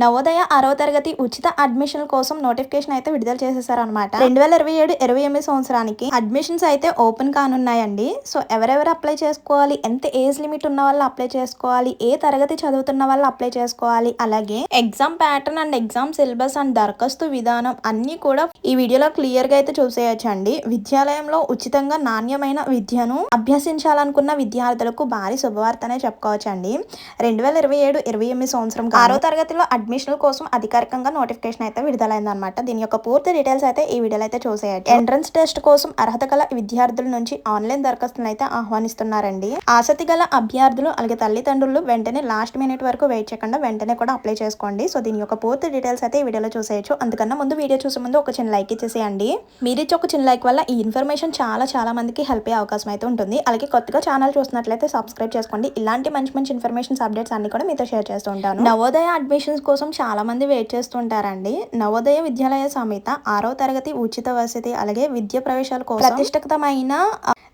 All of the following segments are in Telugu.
నవోదయ 6వ తరగతి ఉచిత అడ్మిషన్ కోసం నోటిఫికేషన్ అయితే విడుదల చేసేసారనమాట. 2027-28 సంవత్సరానికి అడ్మిషన్స్ అయితే ఓపెన్ కానున్నాయండి. సో ఎవరెవరు అప్లై చేసుకోవాలి, ఎంత ఏజ్ లిమిట్ ఉన్న వాళ్ళు అప్లై చేసుకోవాలి, ఏ తరగతి చదువుతున్న వాళ్ళు అప్లై చేసుకోవాలి, అలాగే exam pattern and exam syllabus and దరఖాస్తు విధానం అన్ని కూడా ఈ వీడియోలో క్లియర్ గా అయితే చూసేయచ్చండి. విద్యాలయంలో ఉచితంగా నాణ్యమైన విద్యను అభ్యసించాలనుకున్న విద్యార్థులకు భారీ శుభవార్తనే చెప్పుకోవచ్చండి. 2027-28 సంవత్సరం 6వ తరగతిలో అడ్మిషన్ కోసం అధికారికంగా నోటిఫికేషన్ అయితే విడుదలైందనమాట. దీని యొక్క పూర్తి డీటెయిల్స్ అయితే ఈ వీడియోలో అయితే చూసేయచ్చు. ఎంట్రన్స్ టెస్ట్ కోసం అర్హత గల విద్యార్థుల నుంచి ఆన్లైన్ దరఖాస్తులను అయితే ఆహ్వానిస్తున్నారండి. ఆసక్తి గల అభ్యర్థులు అలాగే తల్లిదండ్రులు వెంటనే లాస్ట్ మినిట్ వరకు వెయిట్ చేయకుండా వెంటనే కూడా అప్లై చేసుకోండి. సో దీని యొక్క పూర్తి డీటెయిల్స్ అయితే ఈ వీడియోలో చూసేయచ్చు. అందుకన్నా ముందు వీడియో చూసే ముందు ఒక చిన్న లైక్ ఇచ్చేసేయండి. మీరు ఇచ్చే ఒక చిన్న లైక్ వల్ల ఈ ఇన్ఫర్మేషన్ చాలా మందికి హెల్ప్ అయ్యే అవకాశం అయితే ఉంటుంది. అలాగే కొత్తగా ఛానల్ చూసినట్లయితే సబ్స్క్రైబ్ చేసుకోండి. ఇలాంటి మంచి ఇన్ఫర్మేషన్ అప్డేట్స్ అన్ని కూడా మీతో షేర్ చేస్తూ ఉంటాను. నవోదయ అడ్మిషన్స్ కోసం చాలా మంది వెయిట్ చేస్తుంటారండి. నవోదయ విద్యాలయ సమిత 6వ తరగతి ఉచిత వసతి అలాగే విద్యా ప్రవేశాల కోసం ప్రతిష్ఠితమైన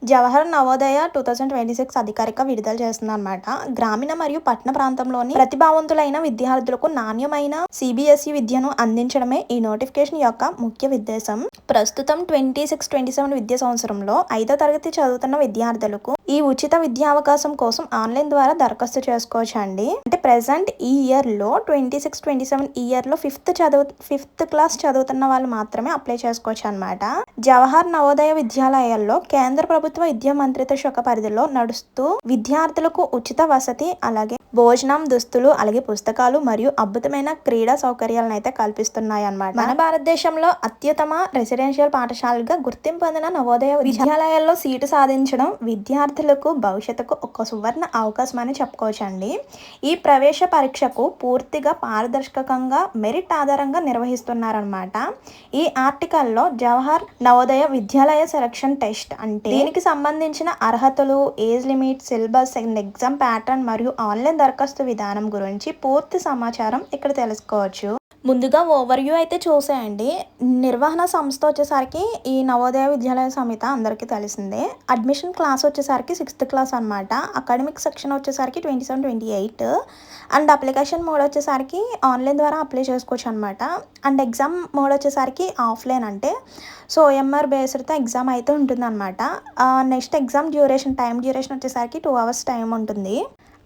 జవహర్ నవోదయ 2026 అధికారిక విడుదల చేస్తుంది అనమాట. గ్రామీణ మరియు పట్టణ ప్రాంతంలోని ప్రతిభావంతులైన విద్యార్థులకు నాణ్యమైన సిబిఎస్ఈ విద్యను అందించడమే ఈ నోటిఫికేషన్ యొక్క ముఖ్య ఉద్దేశం. ప్రస్తుతం 26-27 విద్యా సంవత్సరంలో 5వ తరగతి చదువుతున్న విద్యార్థులకు ఈ ఉచిత విద్యావకాశం కోసం ఆన్లైన్ ద్వారా దరఖాస్తు చేసుకోవచ్చు అండి. అంటే ప్రెసెంట్ ఈ ఇయర్ లో 26-27 ఇయర్ లో ఫిఫ్త్ క్లాస్ చదువుతున్న వాళ్ళు మాత్రమే అప్లై చేసుకోవచ్చు అనమాట. జవహర్ నవోదయ విద్యాలయాల్లో కేంద్ర ప్రభుత్వ విద్యా మంత్రిత్వ శాఖ పరిధిలో నడుస్తూ విద్యార్థులకు ఉచిత వసతి అలాగే భోజనం, దుస్తులు అలాగే పుస్తకాలు మరియు అద్భుతమైన క్రీడా సౌకర్యాలను అయితే కల్పిస్తున్నాయి అన్నమాట. మన భారతదేశంలో అత్యుత్తమ రెసిడెన్షియల్ పాఠశాలగా గుర్తింపు పొందిన నవోదయ విద్యాలయాల్లో సీటు సాధించడం విద్యార్థులకు భవిష్యత్తుకు ఒక సువర్ణ అవకాశం అని చెప్పుకోవచ్చండి. ఈ ప్రవేశ పరీక్షకు పూర్తిగా పారదర్శకంగా మెరిట్ ఆధారంగా నిర్వహిస్తున్నారనమాట. ఈ ఆర్టికల్లో జవహర్ నవోదయ విద్యాలయ సెలక్షన్ టెస్ట్ అంటే దీనికి సంబంధించిన అర్హతలు, age limit, syllabus and exam pattern మరియు ఆన్లైన్ దరఖాస్తు విధానం గురించి పూర్తి సమాచారం ఇక్కడ తెలుసుకోవచ్చు. ముందుగా ఓవర్వ్యూ అయితే చూసేయండి. నిర్వహణ సంస్థ వచ్చేసరికి ఈ నవోదయ విద్యాలయ సమిత అందరికీ తెలిసిందే. అడ్మిషన్ క్లాస్ వచ్చేసరికి 6th క్లాస్ అనమాట. అకాడమిక్ సెక్షన్ వచ్చేసరికి 27-28 అండ్ అప్లికేషన్ మోడ్ వచ్చేసరికి ఆన్లైన్ ద్వారా అప్లై చేసుకోవచ్చు అనమాట. అండ్ ఎగ్జామ్ మోడ్ వచ్చేసరికి ఆఫ్లైన్, అంటే సో OMR బేస్డ్తో ఎగ్జామ్ అయితే ఉంటుంది అనమాట. నెక్స్ట్ ఎగ్జామ్ టైం డ్యూరేషన్ వచ్చేసరికి 2 hours టైం ఉంటుంది.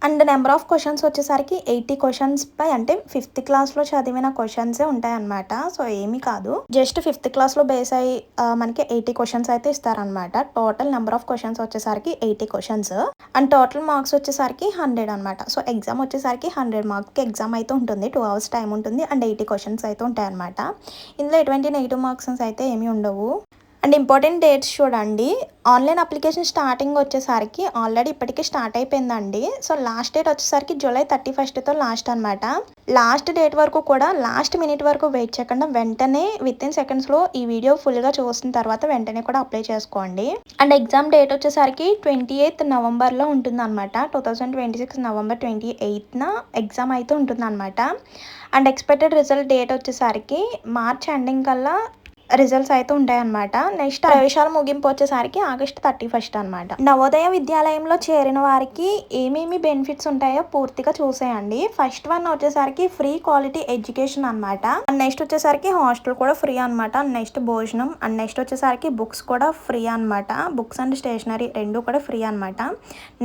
అండ్ నెంబర్ ఆఫ్ క్వశ్చన్స్ వచ్చేసరికి 80 క్వశ్చన్స్ పై, అంటే 5th క్లాస్లో చదివిన క్వశ్చన్సే ఉంటాయన్నమాట. సో ఏమీ కాదు, జస్ట్ 5th క్లాస్లో బేస్ అయ్యి మనకి 80 క్వశ్చన్స్ అయితే ఇస్తారనమాట. టోటల్ నెంబర్ ఆఫ్ క్వశ్చన్స్ వచ్చేసరికి 80 క్వశ్చన్స్ అండ్ టోటల్ మార్క్స్ వచ్చేసరికి 100 అనమాట. సో ఎగ్జామ్ వచ్చేసరికి 100 మార్క్స్కి ఎగ్జామ్ అయితే ఉంటుంది. 2 hours టైం ఉంటుంది అండ్ 80 క్వశ్చన్స్ అయితే ఉంటాయి అనమాట. ఇందులో ఎటువంటి నెగిటివ్ మార్క్స్ అయితే ఏమీ ఉండవు. అండ్ ఇంపార్టెంట్ డేట్స్ చూడండి. ఆన్లైన్ అప్లికేషన్ స్టార్టింగ్ వచ్చేసరికి ఆల్రెడీ ఇప్పటికే స్టార్ట్ అయిపోయిందండి. సో లాస్ట్ డేట్ వచ్చేసరికి July 31st లాస్ట్ అనమాట. లాస్ట్ డేట్ వరకు కూడా లాస్ట్ మినిట్ వరకు వెయిట్ చేయకుండా వెంటనే వితిన్ సెకండ్స్లో ఈ వీడియో ఫుల్గా చూసిన తర్వాత వెంటనే కూడా అప్లై చేసుకోండి. అండ్ ఎగ్జామ్ డేట్ వచ్చేసరికి 28th నవంబర్లో ఉంటుంది అనమాట. 2026 November 28న ఎగ్జామ్ అయితే ఉంటుంది అనమాట. అండ్ ఎక్స్పెక్టెడ్ రిజల్ట్ డేట్ వచ్చేసరికి March ఎండింగ్ కల్లా రిజల్ట్స్ అయితే ఉంటాయన్నమాట. నెక్స్ట్ ప్రవేశాల ముగింపు వచ్చేసరికి August 31st అనమాట. నవోదయ విద్యాలయంలో చేరిన వారికి ఏమేమి బెనిఫిట్స్ ఉంటాయో పూర్తిగా చూసేయండి. ఫస్ట్ వన్ వచ్చేసరికి ఫ్రీ క్వాలిటీ ఎడ్యుకేషన్ అనమాట. అండ్ నెక్స్ట్ వచ్చేసరికి హాస్టల్ కూడా ఫ్రీ అనమాట. నెక్స్ట్ భోజనం అండ్ నెక్స్ట్ వచ్చేసరికి బుక్స్ కూడా ఫ్రీ అనమాట. బుక్స్ అండ్ స్టేషనరీ రెండు కూడా ఫ్రీ అనమాట.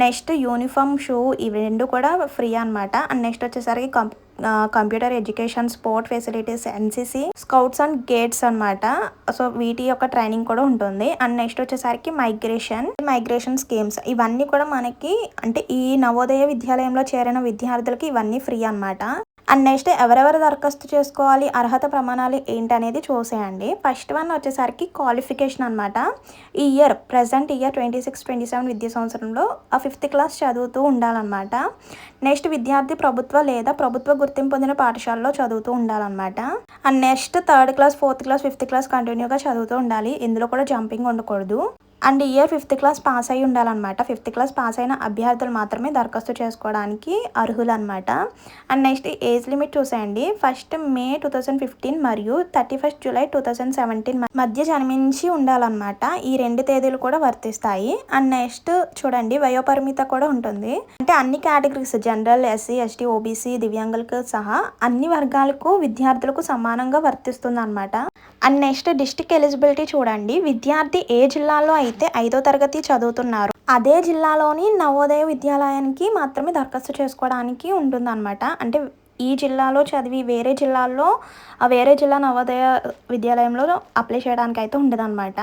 నెక్స్ట్ యూనిఫామ్, షూ ఇవి రెండు కూడా ఫ్రీ అనమాట. అండ్ నెక్స్ట్ వచ్చేసరికి computer education, sport facilities, NCC, scouts and guides అనమాట. సో వీటి యొక్క ట్రైనింగ్ కూడా ఉంటుంది. అండ్ నెక్స్ట్ వచ్చేసరికి మైగ్రేషన్ స్కీమ్స్ ఇవన్నీ కూడా మనకి, అంటే ఈ నవోదయ విద్యాలయంలో చేరిన విద్యార్థులకి ఇవన్నీ ఫ్రీ అనమాట. అండ్ నెక్స్ట్ ఎవరెవరు దరఖాస్తు చేసుకోవాలి, అర్హత ప్రమాణాలు ఏంటి అనేది చూసేయండి. ఫస్ట్ వన్ వచ్చేసరికి క్వాలిఫికేషన్ అనమాట. ఈ ప్రజెంట్ ఇయర్ 26-27 విద్యా సంవత్సరంలో 5th క్లాస్ చదువుతూ ఉండాలన్నమాట. నెక్స్ట్ విద్యార్థి ప్రభుత్వ లేదా ప్రభుత్వ గుర్తింపు పొందిన పాఠశాలలో చదువుతూ ఉండాలన్నమాట. And next 3rd class, 4th class, 5th class కంటిన్యూగా చదువుతూ ఉండాలి. ఇందులో కూడా జంపింగ్ ఉండకూడదు. And year 5th class pass అయి ఉండాలన్నమాట. 5th క్లాస్ పాస్ అయిన అభ్యర్థులు మాత్రమే దరఖాస్తు చేసుకోవడానికి అర్హులు అనమాట. అండ్ నెక్స్ట్ ఏజ్ లిమిట్ చూసేయండి. 1st May 2015 మరియు 31st July 2017 మధ్య జన్మించి ఉండాలన్నమాట. ఈ 2 తేదీలు కూడా వర్తిస్తాయి. అండ్ నెక్స్ట్ చూడండి వయోపరిమిత కూడా ఉంటుంది. అంటే అన్ని categories general, SC, ST, OBC, దివ్యాంగులకు సహా అన్ని వర్గాలకు విద్యార్థులకు సమానంగా వర్తిస్తుంది అనమాట. అండ్ నెక్స్ట్ డిస్ట్రిక్ట్ ఎలిజిబిలిటీ చూడండి. విద్యార్థి ఏ జిల్లాలో అయితే 5వ తరగతి చదువుతున్నారు అదే జిల్లాలోని నవోదయ విద్యాలయానికి మాత్రమే దరఖాస్తు చేసుకోవడానికి ఉంటుందన్నమాట. అంటే ఈ జిల్లాలో చదివి వేరే జిల్లా నవోదయ విద్యాలయంలో అప్లై చేయడానికి అయితే ఉండదన్నమాట.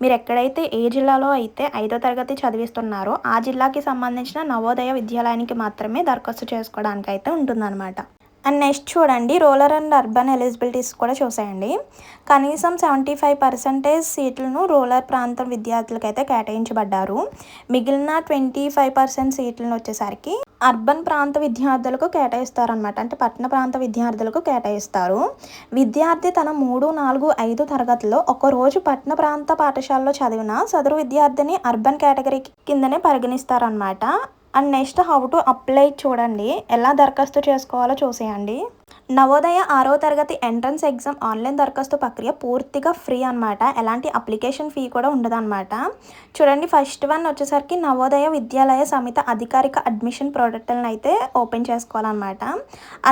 మీరు ఎక్కడైతే ఏ జిల్లాలో అయితే 5వ తరగతి చదివిస్తున్నారో ఆ జిల్లాకి సంబంధించిన నవోదయ విద్యాలయానికి మాత్రమే దరఖాస్తు చేసుకోవడానికి అయితే ఉంటుందన్నమాట. అండ్ నెక్స్ట్ చూడండి రూరల్ అండ్ అర్బన్ ఎలిజిబిలిటీస్ కూడా చూసేయండి. కనీసం 75% సీట్లను రూరల్ ప్రాంతం విద్యార్థులకు అయితే కేటాయించబడ్డారు. మిగిలిన 25% సీట్లను వచ్చేసరికి అర్బన్ ప్రాంత విద్యార్థులకు కేటాయిస్తారనమాట. అంటే పట్టణ ప్రాంత విద్యార్థులకు కేటాయిస్తారు. విద్యార్థి తన 3, 4, 5 తరగతిలో ఒకరోజు పట్టణ ప్రాంత పాఠశాలలో చదివిన సదరు విద్యార్థిని అర్బన్ కేటగిరీ కిందనే పరిగణిస్తారనమాట. And next how to apply చూడండి. ఎలా దరఖాస్తు చేసుకోవాలో చూసేయండి. నవోదయ 6వ తరగతి ఎంట్రన్స్ ఎగ్జామ్ ఆన్లైన్ దరఖాస్తు ప్రక్రియ పూర్తిగా ఫ్రీ అనమాట. ఎలాంటి అప్లికేషన్ ఫీ కూడా ఉండదన్నమాట. చూడండి ఫస్ట్ వన్ వచ్చేసరికి నవోదయ విద్యాలయ సమిత అధికారిక అడ్మిషన్ పోర్టల్ని అయితే ఓపెన్ చేసుకోవాలన్నమాట.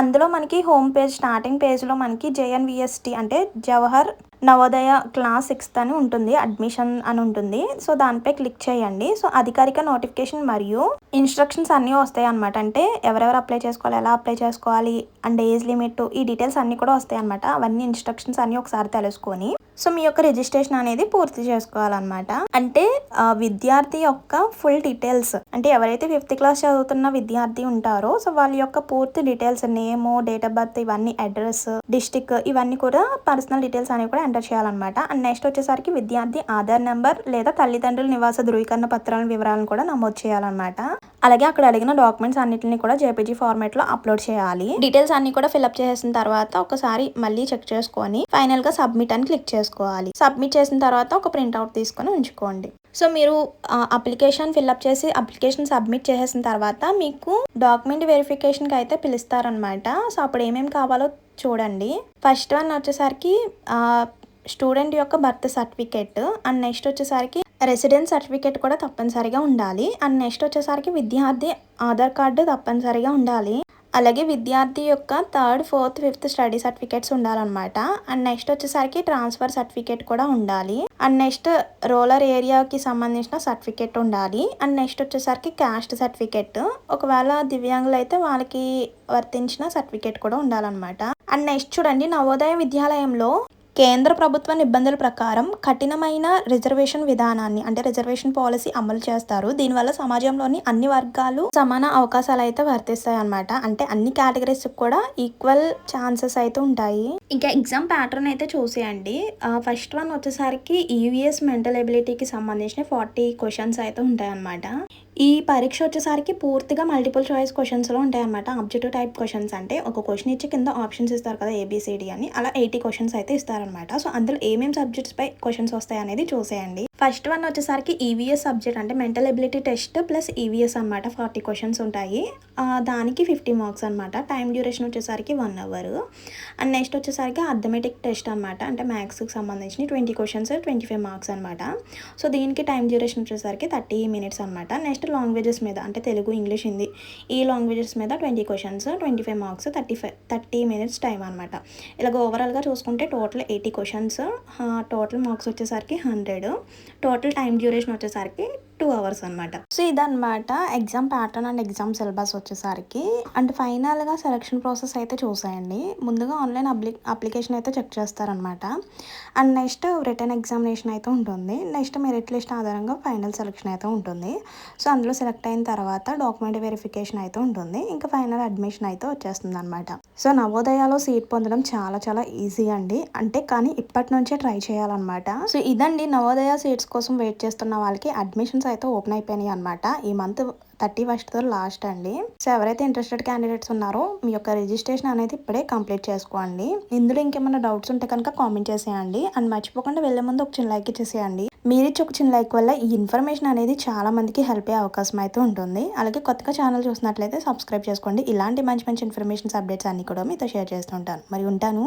అందులో మనకి హోమ్ పేజ్ స్టార్టింగ్ పేజ్లో మనకి JNVST అంటే జవహర్ నవోదయ క్లాస్ 6th అని ఉంటుంది, అడ్మిషన్ అని ఉంటుంది. సో దానిపై క్లిక్ చేయండి. సో అధికారిక నోటిఫికేషన్ మరియు ఇన్స్ట్రక్షన్స్ అన్నీ వస్తాయి అనమాట. అంటే ఎవరెవరు అప్లై చేసుకోవాలి, ఎలా అప్లై చేసుకోవాలి, అండ్ ఏజ్ లిమిట్, ఈ డీటెయిల్స్ అన్నీ కూడా వస్తాయి అనమాట. అవన్నీ ఇన్స్ట్రక్షన్స్ అన్నీ ఒకసారి తెలుసుకొని సో మీ యొక్క రిజిస్ట్రేషన్ అనేది పూర్తి చేసుకోవాలన్నమాట. అంటే విద్యార్థి యొక్క ఫుల్ డీటెయిల్స్, అంటే ఎవరైతే 5th క్లాస్ చదువుతున్న విద్యార్థి ఉంటారో సో వాళ్ళ యొక్క పూర్తి details, name, date of birth, ఇవన్నీ అడ్రస్, డిస్టిక్, ఇవన్నీ కూడా పర్సనల్ డీటెయిల్స్ అనేవి కూడా ఎంటర్ చేయాలన్నమాట. అండ్ నెక్స్ట్ వచ్చేసరికి విద్యార్థి ఆధార్ నెంబర్ లేదా తల్లిదండ్రుల నివాస ధృవీకరణ పత్రాల వివరాలను కూడా నమోదు చేయాలన్నమాట. అలాగే అక్కడ అడిగిన డాక్యుమెంట్స్ అన్నిటిని కూడా JPG ఫార్మాట్ లో అప్లోడ్ చేయాలి. డీటెయిల్స్ అన్ని కూడా ఫిల్అప్ చేసిన తర్వాత ఒకసారి మళ్ళీ చెక్ చేసుకొని ఫైనల్ గా సబ్మిట్ అని క్లిక్ చేసుకోవాలి. సబ్మిట్ చేసిన తర్వాత ఒక ప్రింట్అవుట్ తీసుకొని ఉంచుకోండి. సో మీరు అప్లికేషన్ ఫిల్అప్ చేసి అప్లికేషన్ సబ్మిట్ చేసేసిన తర్వాత మీకు డాక్యుమెంట్ వెరిఫికేషన్కి అయితే పిలుస్తారనమాట. సో అప్పుడు ఏమేమి కావాలో చూడండి. ఫస్ట్ వన్ వచ్చేసరికి స్టూడెంట్ యొక్క బర్త్ సర్టిఫికేట్, అండ్ నెక్స్ట్ వచ్చేసరికి రెసిడెన్స్ సర్టిఫికేట్ కూడా తప్పనిసరిగా ఉండాలి. అండ్ నెక్స్ట్ వచ్చేసరికి విద్యార్థి ఆధార్ కార్డు తప్పనిసరిగా ఉండాలి. అలాగే విద్యార్థి యొక్క 3rd, 4th, 5th study certificates ఉండాలన్నమాట. అండ్ నెక్స్ట్ వచ్చేసరికి ట్రాన్స్ఫర్ సర్టిఫికేట్ కూడా ఉండాలి. అండ్ నెక్స్ట్ రూరల్ ఏరియాకి సంబంధించిన సర్టిఫికేట్ ఉండాలి. అండ్ నెక్స్ట్ వచ్చేసరికి క్యాస్ట్ సర్టిఫికేట్, ఒకవేళ దివ్యాంగులు అయితే వాళ్ళకి వర్తించిన సర్టిఫికేట్ కూడా ఉండాలన్నమాట. అండ్ నెక్స్ట్ చూడండి నవోదయ విద్యాలయంలో కేంద్ర ప్రభుత్వ నిబంధనల ప్రకారం కఠినమైన రిజర్వేషన్ విధానాన్ని అంటే రిజర్వేషన్ పాలసీ అమలు చేస్తారు. దీనివల్ల సమాజంలోని అన్ని వర్గాలు సమాన అవకాశాలు అయితే వర్తిస్తాయి అనమాట. అంటే అన్ని కేటగిరీస్ కూడా ఈక్వల్ ఛాన్సెస్ అయితే ఉంటాయి. ఇంకా ఎగ్జామ్ ప్యాటర్న్ అయితే చూసేయండి. ఫస్ట్ వన్ వచ్చేసరికి EVS మెంటల్ ఎబిలిటీకి సంబంధించిన 40 క్వశ్చన్స్ అయితే ఉంటాయి అనమాట. ఈ పరీక్ష వచ్చేసరికి పూర్తిగా మల్టిపుల్ చాయిస్ క్వశ్చన్స్లో ఉంటాయి అనమాట. ఆబ్జెక్టివ్ టైప్ క్వశ్చన్స్ అంటే ఒక క్వశ్చన్ ఇచ్చి కింద ఆప్షన్స్ ఇస్తారు కదా ABCD అని, అలా 80 క్వశ్చన్స్ అయితే ఇస్తారనమాట. సో అందులో ఏమేమి సబ్జెక్ట్స్ పై క్వశ్చన్స్ వస్తాయి అనేది చూసేయండి. ఫస్ట్ వన్ వచ్చేసరికి EVS సబ్జెక్ట్ అంటే mental ability test plus EVS అనమాట. 40 క్వశ్చన్స్ ఉంటాయి. దానికి 50 మార్క్స్ అనమాట. టైం డ్యూరేషన్ వచ్చేసరికి 1 అవర్. అండ్ నెక్స్ట్ వచ్చేసరికి అర్థమెటిక్ టెస్ట్ అనమాట. అంటే మ్యాథ్స్కి సంబంధించిన 20 క్వశ్చన్స్ 25 మార్క్స్ అనమాట. సో దీనికి టైం డ్యూరేషన్ వచ్చేసరికి 30 మినిట్స్ అనమాట. నెక్స్ట్ లాంగ్వేజెస్ మీద అంటే తెలుగు, ఇంగ్లీష్, హిందీ ఈ లాంగ్వేజెస్ మీద 20 క్వశ్చన్స్ 25 మార్క్స్ 30 మినిట్స్ టైం అనమాట. ఇలాగ ఓవరాల్గా చూసుకుంటే టోటల్ 80 క్వశ్చన్స్, టోటల్ మార్క్స్ వచ్చేసరికి 100, టోటల్ టైం డ్యూరేషన్ వచ్చేసరికి 2 అవర్స్ అనమాట. సో ఇదనమాట exam pattern and exam syllabus వచ్చేసరికి. అండ్ ఫైనల్గా సెలక్షన్ ప్రాసెస్ అయితే చూసేయండి. ముందుగా ఆన్లైన్ అప్లికేషన్ అయితే చెక్ చేస్తారనమాట. అండ్ నెక్స్ట్ రిటర్న్ ఎగ్జామినేషన్ అయితే ఉంటుంది. నెక్స్ట్ మెరిట్ లిస్ట్ ఆధారంగా ఫైనల్ సెలక్షన్ అయితే ఉంటుంది. సో అందులో సెలెక్ట్ అయిన తర్వాత డాక్యుమెంట్ వెరిఫికేషన్ అయితే ఉంటుంది. ఇంకా ఫైనల్ అడ్మిషన్ అయితే వచ్చేస్తుంది అనమాట. సో నవోదయాలో సీట్ పొందడం చాలా చాలా ఈజీ అండి. అంటే కానీ ఇప్పటి నుంచే ట్రై చేయాలన్నమాట. సో ఇదండి నవోదయ సీట్స్ కోసం వెయిట్ చేస్తున్న వాళ్ళకి అడ్మిషన్స్ అయితే ఓపెన్ అయిపోయినాయి అనమాట. ఈ మంత్ 31తో లాస్ట్ అండి. సో ఎవరైతే ఇంట్రెస్టెడ్ క్యాండిడేట్స్ ఉన్నారో మీ యొక్క రిజిస్ట్రేషన్ అనేది ఇప్పుడే కంప్లీట్ చేసుకోండి. ఇందులో ఇంకేమైనా డౌట్స్ ఉంటే కనుక కామెంట్ చేసేయండి. అండ్ మర్చిపోకుండా వెళ్లే ముందు ఒక చిన్న లైక్ ఇచ్చేసేయండి. మీరిచ్చి ఒక చిన్న లైక్ వల్ల ఈ ఇన్ఫర్మేషన్ అనేది చాలా మందికి హెల్ప్ అయ్యే అవకాశం అయితే ఉంటుంది. అలాగే కొత్తగా ఛానల్ చూసినట్లయితే సబ్స్క్రైబ్ చేసుకోండి. ఇలాంటి మంచి మంచి ఇన్ఫర్మేషన్స్ అప్డేట్స్ అన్ని కూడా మీతో షేర్ చేస్తుంటాను. మరి ఉంటాను.